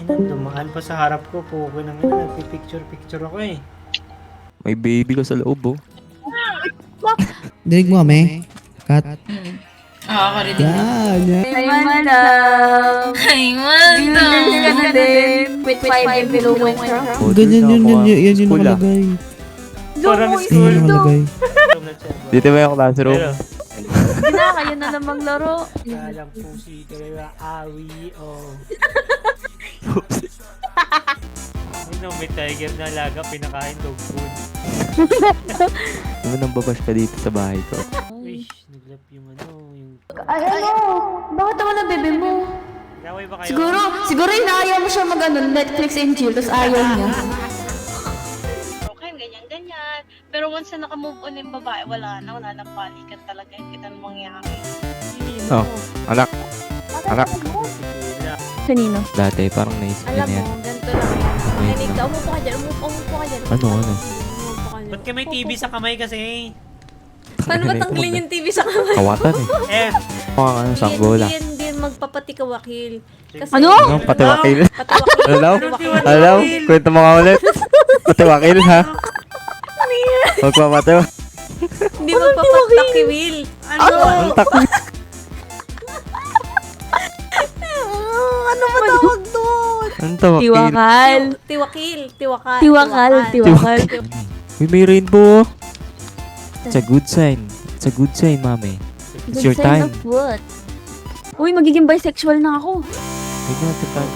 Ina, dumaan pa sa harap ko. Puko nang ina. Nagpipicture-picture ako eh. May baby ka sa loob, oh. Dinig mo, Ame? Kat. Nakakarinig. Yan, yan. Hi, madam! Ay, man! Bibili ka na din. With 5 below winter. Ganyan yun, yan yung School, ah. nakalagay. Parang Lomo, school. Yan yung nakalagay. Dito ba yung classroom? Pero, na, kayo na namang laro. kalang pusi talaga. Awi, oh. Ano, may tiger na alaga. Pinakain dog food. Ano nang babash ka dito sa bahay ko? Uy, naglap yung ano, yung... Ay, ano? Bakit naman ang bebe mo? Gaway ba kayo? Siguro inayaw mo siya mag Netflix and chill, tapos ayaw niya. Okay, ganyan-ganyan. Pero once na nakamove on yung babae, wala nang balikan talaga. Kita nang mangyayari. Oh, anak. Anak. Kanino? Dati, parang naisip Alam niya mo, yan. ganito lang yan. Makinig ka, umupo ka dyan, umupo ka dyan. Ano? Umupo ka dyan. Ba't ka may TV sa kamay kasi? Paano ba tanggalin yung TV sa kamay? Kawatan eh. Mga ano, sanggola. Hindi yan magpapatikawakil. Kasi, Ano? Ano? Patiwakil. Patiwakil. Alam? Patiwakil. Alam? Kwento mo nga ulit. Patiwakil, ha? Magpapatiw. Hindi magpapatakiwil. Ano? Ang takot. Ano ba tawag doon? Ang tawakil. Tiwakal. Tiwakil. Tiwakal. Uy, may rainbow. Oh. It's a good sign. It's a good sign, mami. It's your time. What? Uy, magiging bisexual na ako. Tignan natin.